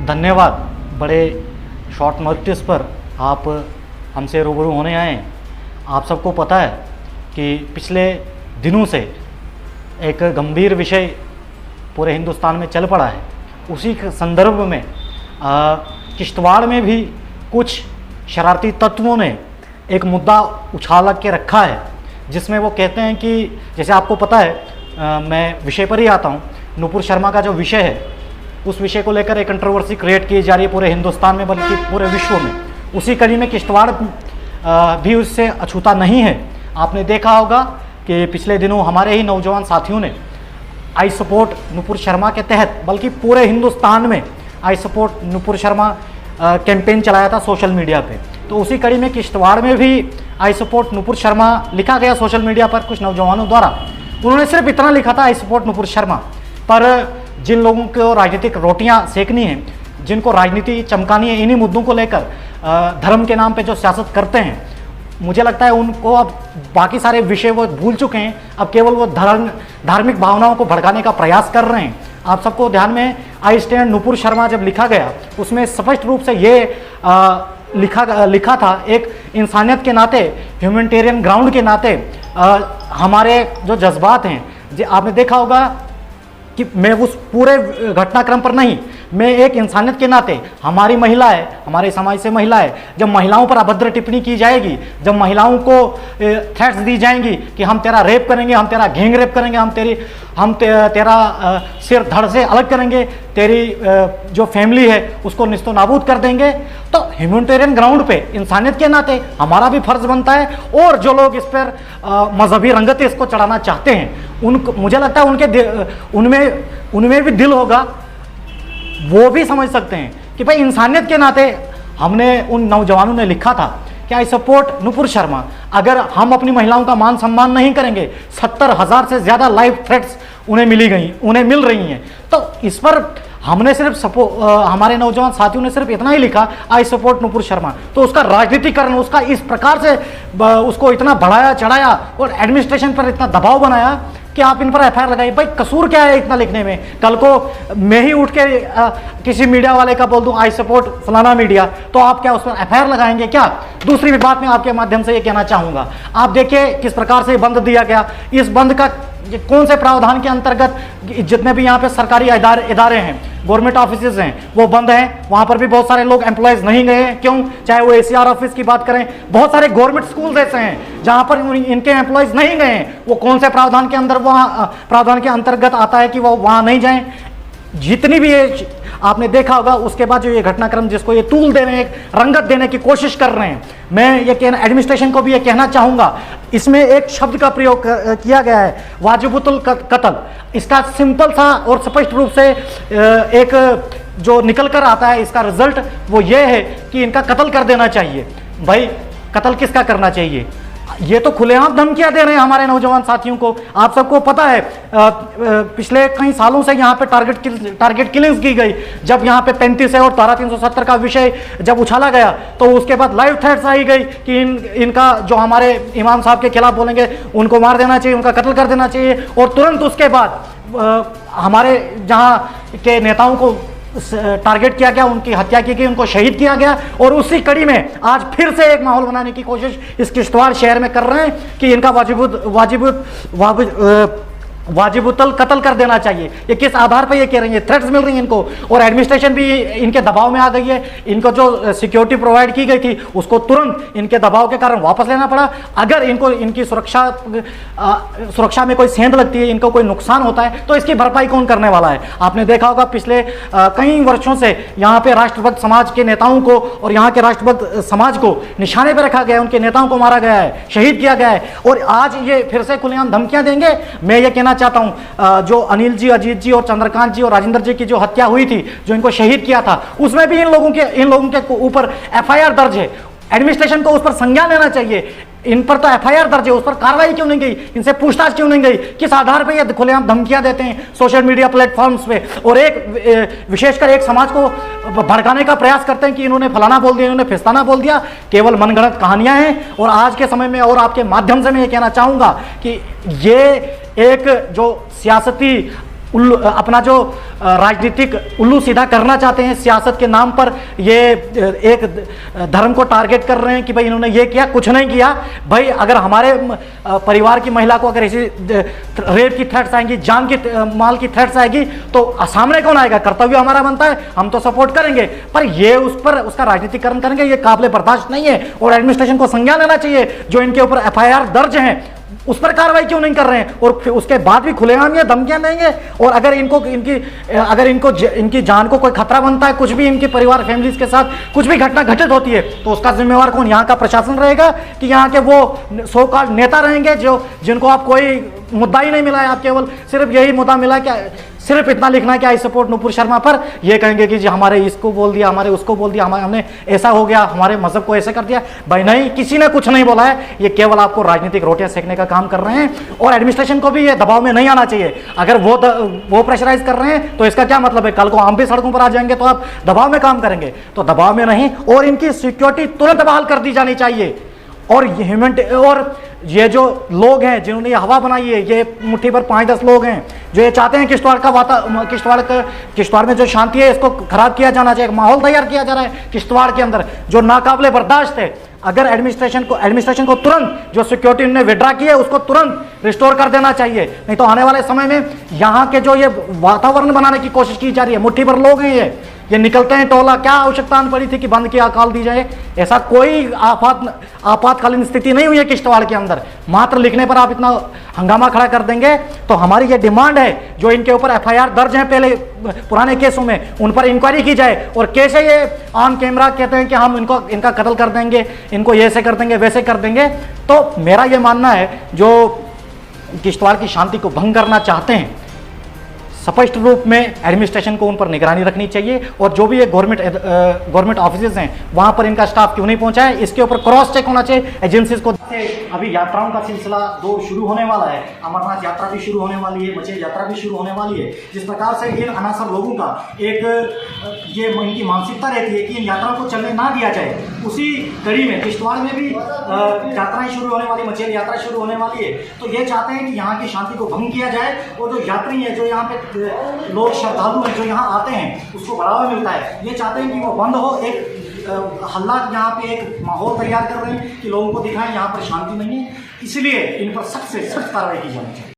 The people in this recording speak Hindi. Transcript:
धन्यवाद। बड़े शॉर्ट नोटिस पर आप हमसे रूबरू होने आए। आप सबको पता है कि पिछले दिनों से एक गंभीर विषय पूरे हिंदुस्तान में चल पड़ा है। उसी के संदर्भ में किश्तवाड़ में भी कुछ शरारती तत्वों ने एक मुद्दा उछाल के रखा है, जिसमें वो कहते हैं कि जैसे आपको पता है मैं विषय पर ही आता हूँ। नुपुर शर्मा का जो विषय है, उस विषय को लेकर एक कंट्रोवर्सी क्रिएट की जा रही है पूरे हिंदुस्तान में, बल्कि पूरे विश्व में। उसी कड़ी में किश्तवाड़ भी उससे अछूता नहीं है। आपने देखा होगा कि पिछले दिनों हमारे ही नौजवान साथियों ने आई सपोर्ट नुपुर शर्मा के तहत, बल्कि पूरे हिंदुस्तान में I support Nupur Sharma campaign चलाया था सोशल मीडिया पे। तो उसी कड़ी में किश्तवाड़ में भी आई सपोर्ट नुपुर शर्मा लिखा गया सोशल मीडिया पर कुछ नौजवानों द्वारा। उन्होंने सिर्फ इतना लिखा था, आई सपोर्ट नुपुर शर्मा। पर जिन लोगों को राजनीतिक रोटियां सेकनी है, जिनको राजनीति चमकानी है इन्हीं मुद्दों को लेकर, धर्म के नाम पे जो सियासत करते हैं, मुझे लगता है उनको अब बाकी सारे विषय वो भूल चुके हैं। अब केवल वो धार्मिक भावनाओं को भड़काने का प्रयास कर रहे हैं। आप सबको ध्यान में आई स्टैंड नुपुर शर्मा जब लिखा गया, उसमें स्पष्ट रूप से ये लिखा था, एक इंसानियत के नाते, ह्यूमैनिटेरियन ग्राउंड के नाते हमारे जो जज्बात हैं, आपने देखा होगा कि मैं उस पूरे घटनाक्रम पर नहीं, मैं एक इंसानियत के नाते, हमारी महिला है, हमारे समाज से महिला है, जब महिलाओं पर अभद्र टिप्पणी की जाएगी, जब महिलाओं को थ्रेट्स दी जाएंगी कि हम तेरा रेप करेंगे, हम तेरा गैंग रेप करेंगे, हम तेरा सिर धड़ से अलग करेंगे, तेरी जो फैमिली है उसको निस्तो नाबूद कर देंगे, तो ह्यूमैनिटेरियन ग्राउंड पे इंसानियत के नाते हमारा भी फर्ज बनता है। और जो लोग इस पर मजहबी रंगत इसको चढ़ाना चाहते हैं, उनको मुझे लगता है उनमें भी दिल होगा, वो भी समझ सकते हैं कि भाई इंसानियत के नाते हमने उन नौजवानों ने लिखा था कि आई सपोर्ट नुपुर शर्मा। अगर हम अपनी महिलाओं का मान सम्मान नहीं करेंगे, 70,000 से ज़्यादा लाइव थ्रेट्स उन्हें मिल रही हैं। तो इस पर हमने सिर्फ हमारे नौजवान साथियों ने सिर्फ इतना ही लिखा, आई सपोर्ट नुपुर शर्मा। तो उसका राजनीतिकरण, उसका इस प्रकार से उसको इतना बढ़ाया चढ़ाया और एडमिनिस्ट्रेशन पर इतना दबाव बनाया कि आप इन पर एफआईआर लगाइए। भाई कसूर क्या है इतना लिखने में? कल को मैं ही उठ के किसी मीडिया वाले का बोल दूं आई सपोर्ट फलाना मीडिया, तो आप क्या उस पर एफआईआर लगाएंगे क्या? दूसरी भी बात मैं आपके माध्यम से ये कहना चाहूँगा, आप देखिए किस प्रकार से बंद दिया गया। इस बंद का कौन से प्रावधान के अंतर्गत जितने भी यहाँ पे सरकारी इदारे हैं, गवर्नमेंट ऑफिसेज हैं, वो बंद हैं। वहाँ पर भी बहुत सारे लोग एम्प्लॉयज़ नहीं गए हैं। क्यों? चाहे वो एसीआर ऑफिस की बात करें, बहुत सारे गवर्नमेंट स्कूल ऐसे हैं जहाँ पर इनके एम्प्लॉयज़ नहीं गए हैं। वो कौन से प्रावधान के अंदर प्रावधान के अंतर्गत आता है कि वो वहाँ नहीं जाएं? जितनी भी ये आपने देखा होगा, उसके बाद जो ये घटनाक्रम जिसको ये तूल देने, एक रंगत देने की कोशिश कर रहे हैं, मैं ये कहना एडमिनिस्ट्रेशन को भी ये कहना चाहूँगा, इसमें एक शब्द का प्रयोग किया गया है, वाजिबुल कत्ल। इसका सिंपल सा और स्पष्ट रूप से एक जो निकल कर आता है, इसका रिजल्ट वो ये है कि इनका कत्ल कर देना चाहिए। भाई कत्ल किसका करना चाहिए? ये तो खुलेआम धमकियां दे रहे हैं हमारे नौजवान साथियों को। आप सबको पता है पिछले कई सालों से यहाँ पे टारगेट किलिंग्स की गई। जब यहाँ पे 35 है और धारा 370 का विषय जब उछाला गया, तो उसके बाद लाइव थ्रेट्स आई गई कि इनका जो हमारे इमाम साहब के खिलाफ बोलेंगे उनको मार देना चाहिए, उनका कत्ल कर देना चाहिए। और तुरंत उसके बाद हमारे जहाँ के नेताओं को टारगेट किया गया, उनकी हत्या की गई, उनको शहीद किया गया। और उसी कड़ी में आज फिर से एक माहौल बनाने की कोशिश इस किश्तवाड़ शहर में कर रहे हैं कि इनका वाजिबुल कत्ल कर देना चाहिए। ये किस आधार पर ये कह रही है? थ्रेट्स मिल रही हैं इनको, और एडमिनिस्ट्रेशन भी इनके दबाव में आ गई है। इनको जो सिक्योरिटी प्रोवाइड की गई थी उसको तुरंत इनके दबाव के कारण वापस लेना पड़ा। अगर इनको इनकी सुरक्षा में कोई सेंध लगती है, इनको कोई नुकसान होता है, तो इसकी भरपाई कौन करने वाला है? आपने देखा होगा पिछले कई वर्षों से यहाँ पे राष्ट्रभक्त समाज के नेताओं को और यहाँ के राष्ट्रभक्त समाज को निशाने पर रखा गया है, उनके नेताओं को मारा गया है, शहीद किया गया है। और आज ये फिर से खुलेआम धमकियां देंगे। मैं ये कहना चाहता हूं, जो अनिल जी, अजीत जी और चंद्रकांत जी और राजेंद्र जी की जो हत्या हुई थी, जो इनको शहीद किया था, उसमें भी इन लोगों के ऊपर एफआईआर दर्ज है। एडमिनिस्ट्रेशन को उस पर संज्ञान लेना चाहिए। इन पर तो एफआईआर दर्ज है, उस पर कार्रवाई क्यों नहीं गई? इनसे पूछताछ क्यों नहीं गई? किस आधार पर ये खुलेआम धमकियां देते हैं सोशल मीडिया प्लेटफॉर्म्स पे, और एक विशेषकर एक समाज को भड़काने का प्रयास करते हैं कि इन्होंने फलाना बोल दिया, इन्होंने फिस्ताना बोल दिया। केवल मनगढ़ंत कहानियां हैं। और आज के समय में और आपके माध्यम से मैं ये कहना चाहूंगा कि ये एक जो सियासती अपना जो राजनीतिक उल्लू सीधा करना चाहते हैं सियासत के नाम पर, ये एक धर्म को टारगेट कर रहे हैं कि भाई इन्होंने ये किया, कुछ नहीं किया। भाई अगर हमारे परिवार की महिला को अगर ऐसी रेप की थ्रेट्स आएंगी, जान की माल की थ्रेट्स आएगी, तो सामने कौन आएगा? कर्तव्य हमारा बनता है, हम तो सपोर्ट करेंगे, पर ये उस पर उसका राजनीतिकरण करेंगे, ये काबिल बर्दाश्त नहीं है। और एडमिनिस्ट्रेशन को संज्ञान लेना चाहिए, जो इनके ऊपर FIR दर्ज हैं उस पर कार्रवाई क्यों नहीं कर रहे हैं? और फिर उसके बाद भी खुलेआम ये धमकियां देंगे। और अगर इनकी जान को कोई खतरा बनता है, कुछ भी इनके परिवार फैमिलीज के साथ कुछ भी घटना घटित होती है, तो उसका जिम्मेवार कौन? यहाँ का प्रशासन रहेगा कि यहाँ के वो सो कॉल्ड नेता रहेंगे जिनको आप कोई मुद्दा ही नहीं मिला है, आप केवल सिर्फ यही मुद्दा मिला क्या, सिर्फ इतना लिखना है कि आई सपोर्ट नुपुर शर्मा, पर ये कहेंगे कि जी हमारे इसको बोल दिया, हमारे उसको बोल दिया, हमने ऐसा हो गया, हमारे मजहब को ऐसे कर दिया। भाई नहीं, किसी ने कुछ नहीं बोला है, ये केवल आपको राजनीतिक रोटियां सेकने का काम कर रहे हैं। और एडमिनिस्ट्रेशन को भी ये दबाव में नहीं आना चाहिए। अगर वो प्रेशराइज कर रहे हैं तो इसका क्या मतलब है? कल को हम भी सड़कों पर आ जाएंगे तो आप दबाव में काम करेंगे, तो दबाव में नहीं। और इनकी सिक्योरिटी तुरंत बहाल कर दी जानी चाहिए। और ये जो लोग हैं जिन्होंने ये हवा बनाई है, ये मुट्ठी भर 5-10 लोग हैं जो ये चाहते हैं किश्तवाड़ में जो शांति है इसको खराब किया जाना चाहिए। माहौल तैयार किया जा रहा है किश्तवाड़ के अंदर जो नाकाबिले बर्दाश्त है। अगर एडमिनिस्ट्रेशन को तुरंत जो सिक्योरिटी उन्होंने विड्रा की है उसको तुरंत रिस्टोर कर देना चाहिए, नहीं तो आने वाले समय में यहाँ के जो ये वातावरण बनाने की कोशिश की जा रही है, मुट्ठी भर लोग हैं ये निकलते हैं टोला, क्या आवश्यकता पड़ी थी कि बंद की अकाल दी जाए? ऐसा कोई आपातकालीन स्थिति नहीं हुई है किश्तवाड़ के अंदर। मात्र लिखने पर आप इतना हंगामा खड़ा कर देंगे। तो हमारी ये डिमांड है, जो इनके ऊपर FIR दर्ज हैं पहले पुराने केसों में, उन पर इंक्वायरी की जाए। और कैसे ये ऑन कैमरा कहते हैं कि हम इनका कत्ल कर देंगे, इनको ऐसे कर देंगे, वैसे कर देंगे। तो मेरा ये मानना है, जो किश्तवाड़ की शांति को भंग करना चाहते हैं, स्पष्ट रूप में एडमिनिस्ट्रेशन को उन पर निगरानी रखनी चाहिए। और जो भी ये गवर्नमेंट ऑफिसेज हैं वहां पर इनका स्टाफ क्यों नहीं पहुंचा है, इसके ऊपर क्रॉस चेक होना चाहिए एजेंसीज को। अभी यात्राओं का सिलसिला 2 शुरू होने वाला है। अमरनाथ यात्रा भी शुरू होने वाली है, मचेल यात्रा भी शुरू होने वाली है। जिस प्रकार से इन अनासर लोगों का इनकी मानसिकता रहती है कि इन यात्राओं को चलने ना दिया जाए, उसी कड़ी में किश्तवाड़ में भी यात्राएं शुरू होने वाली, मचेल यात्रा शुरू होने वाली है। तो ये चाहते हैं कि यहाँ की शांति को भंग किया जाए। और जो यात्री है, जो यहाँ पे लोग श्रद्धालु हैं जो यहाँ आते हैं, उसको बढ़ावा मिलता है। ये चाहते हैं कि वो बंद हो। एक हल्ला यहाँ पे एक माहौल तैयार कर रहे हैं कि लोगों को दिखाएं यहाँ पर शांति नहीं है। इसलिए इन पर सख्त से सख्त कार्रवाई की जानी चाहिए।